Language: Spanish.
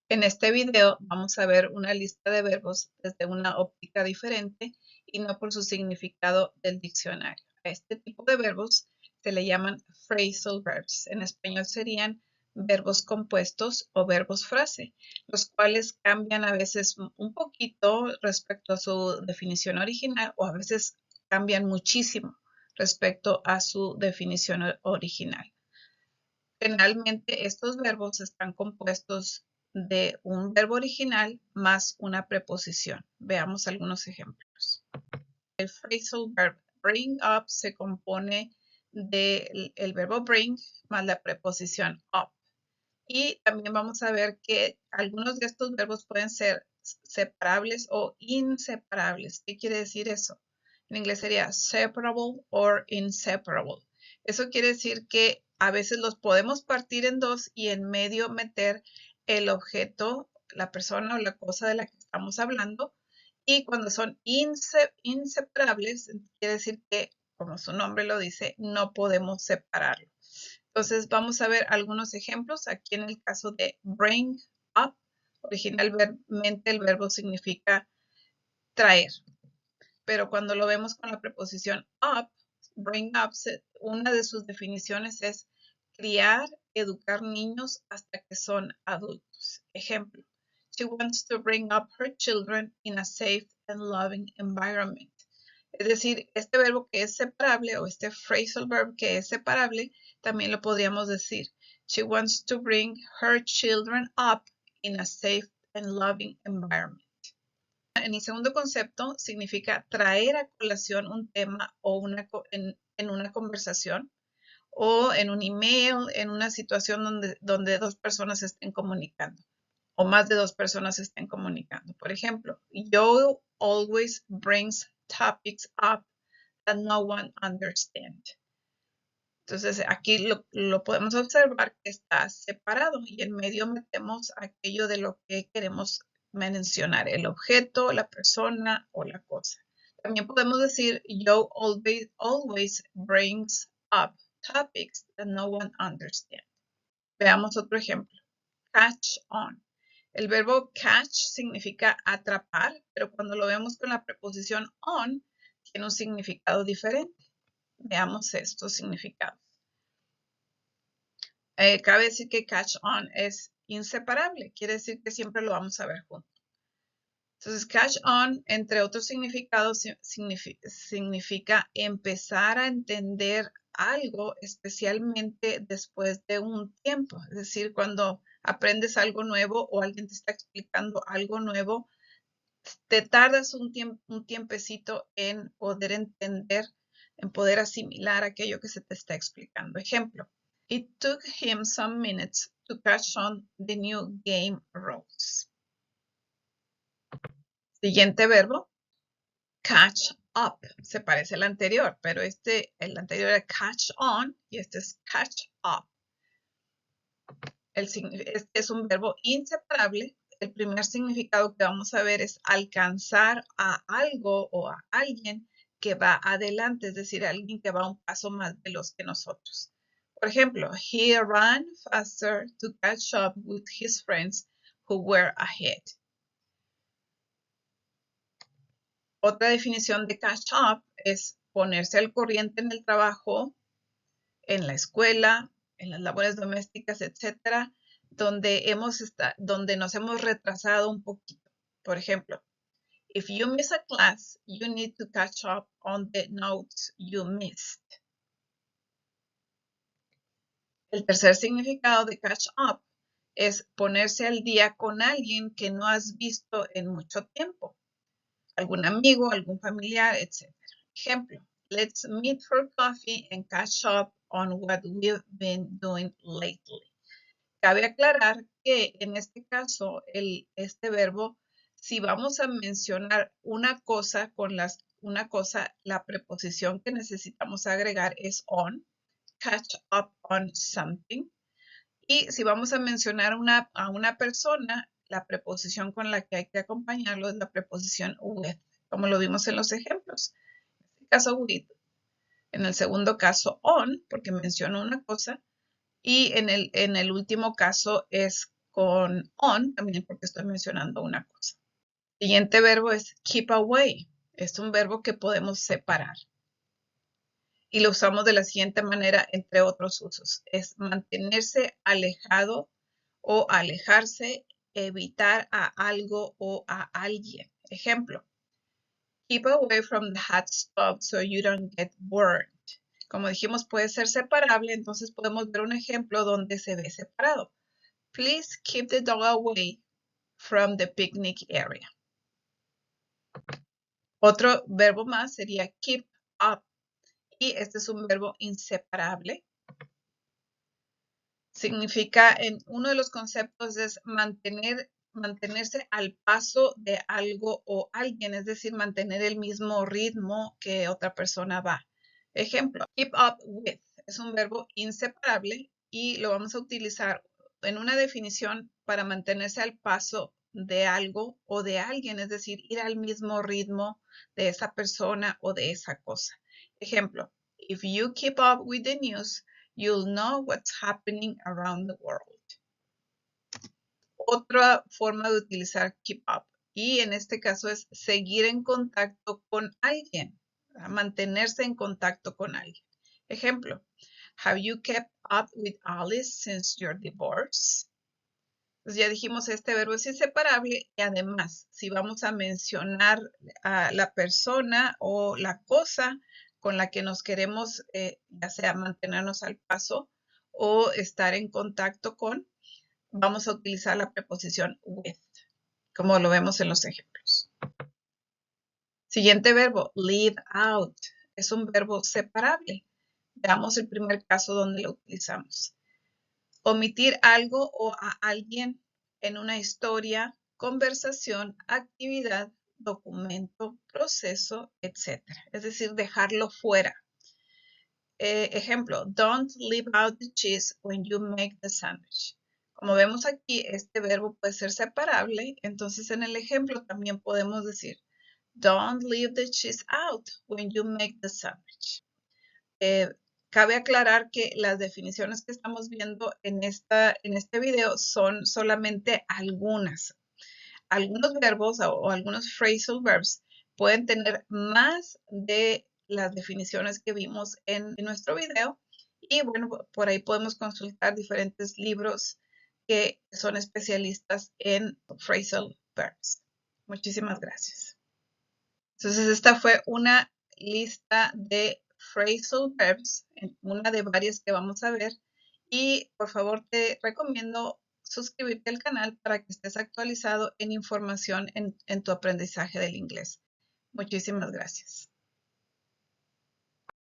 En este video vamos a ver una lista de verbos desde una óptica diferente y no por su significado del diccionario. A este tipo de verbos se le llaman phrasal verbs. En español serían verbos compuestos o verbos frase, los cuales cambian a veces un poquito respecto a su definición original o a veces cambian muchísimo respecto a su definición original. Generalmente estos verbos están compuestos de un verbo original más una preposición. Veamos algunos ejemplos. El phrasal verb bring up se compone del verbo bring más la preposición up. Y también vamos a ver que algunos de estos verbos pueden ser separables o inseparables. ¿Qué quiere decir eso? En inglés sería separable or inseparable. Eso quiere decir que a veces los podemos partir en dos y en medio meter el objeto, la persona o la cosa de la que estamos hablando. Y cuando son inseparables, quiere decir que, como su nombre lo dice, no podemos separarlo. Entonces vamos a ver algunos ejemplos. Aquí en el caso de bring up, originalmente el verbo significa traer, pero cuando lo vemos con la preposición up, bring up, una de sus definiciones es criar, educar niños hasta que son adultos. Ejemplo, she wants to bring up her children in a safe and loving environment. Es decir, este verbo que es separable o este phrasal verb que es separable, también lo podríamos decir. She wants to bring her children up in a safe and loving environment. En el segundo concepto significa traer a colación un tema o en una conversación o en un email, en una situación donde dos personas estén comunicando o más de dos personas estén comunicando. Por ejemplo, Joe always brings topics up that no one understands. Entonces aquí lo podemos observar que está separado y en medio metemos aquello de lo que queremos mencionar, el objeto, la persona o la cosa. También podemos decir Joe always brings up topics that no one understands. Veamos otro ejemplo. Catch on. El verbo catch significa atrapar, pero cuando lo vemos con la preposición on, tiene un significado diferente. Veamos estos significados. Cabe decir que catch on es inseparable, quiere decir que siempre lo vamos a ver juntos. Entonces, catch on, entre otros significados, significa empezar a entender algo, especialmente después de un tiempo. Es decir, cuando aprendes algo nuevo o alguien te está explicando algo nuevo, te tardas un tiempecito en poder entender, en poder asimilar aquello que se te está explicando. Ejemplo, it took him some minutes to catch on the new game rules. Siguiente verbo, catch up. Se parece al anterior, pero el anterior era catch on y este es catch up. Este es un verbo inseparable. El primer significado que vamos a ver es alcanzar a algo o a alguien que va adelante, es decir, alguien que va un paso más veloz que nosotros. Por ejemplo, he ran faster to catch up with his friends who were ahead. Otra definición de catch up es ponerse al corriente en el trabajo, en la escuela, en las labores domésticas, etcétera, donde nos hemos retrasado un poquito. Por ejemplo, if you miss a class, you need to catch up on the notes you missed. El tercer significado de catch up es ponerse al día con alguien que no has visto en mucho tiempo. Algún amigo, algún familiar, etc. Ejemplo, let's meet for coffee and catch up on what we've been doing lately. Cabe aclarar que en este caso, este verbo, si vamos a mencionar una cosa la preposición que necesitamos agregar es on, catch up on something. Y si vamos a mencionar a una persona, la preposición con la que hay que acompañarlo es la preposición with, como lo vimos en los ejemplos. En este caso, with. En el segundo caso, on, porque menciono una cosa. Y en el último caso es con on, también porque estoy mencionando una cosa. Siguiente verbo es keep away. Es un verbo que podemos separar. Y lo usamos de la siguiente manera, entre otros usos. Es mantenerse alejado o alejarse, evitar a algo o a alguien. Ejemplo, keep away from the hot stove so you don't get burned. Como dijimos, puede ser separable, entonces podemos ver un ejemplo donde se ve separado. Please keep the dog away from the picnic area. Otro verbo más sería keep up. Y este es un verbo inseparable. Significa, en uno de los conceptos es mantenerse al paso de algo o alguien, es decir, mantener el mismo ritmo que otra persona va. Ejemplo, keep up with es un verbo inseparable y lo vamos a utilizar en una definición para mantenerse al paso de algo o de alguien, es decir, ir al mismo ritmo de esa persona o de esa cosa. Ejemplo, if you keep up with the news, you'll know what's happening around the world. Otra forma de utilizar keep up, y en este caso es seguir en contacto con alguien, mantenerse en contacto con alguien. Ejemplo, have you kept up with Alice since your divorce? Pues ya dijimos, este verbo es inseparable y además, si vamos a mencionar a la persona o la cosa con la que nos queremos, ya sea mantenernos al paso o estar en contacto con, vamos a utilizar la preposición with, como lo vemos en los ejemplos. Siguiente verbo, leave out. Es un verbo separable. Veamos el primer caso donde lo utilizamos. Omitir algo o a alguien en una historia, conversación, actividad, documento, proceso, etc. Es decir, dejarlo fuera. Ejemplo, don't leave out the cheese when you make the sandwich. Como vemos aquí, este verbo puede ser separable, entonces en el ejemplo también podemos decir, don't leave the cheese out when you make the sandwich. Cabe aclarar que las definiciones que estamos viendo en este video son solamente algunas. Algunos verbos o algunos phrasal verbs pueden tener más de las definiciones que vimos en nuestro video. Y bueno, por ahí podemos consultar diferentes libros que son especialistas en phrasal verbs. Muchísimas gracias. Entonces, esta fue una lista de phrasal verbs, una de varias que vamos a ver. Y por favor te recomiendo suscribirte al canal para que estés actualizado en información en tu aprendizaje del inglés. Muchísimas gracias.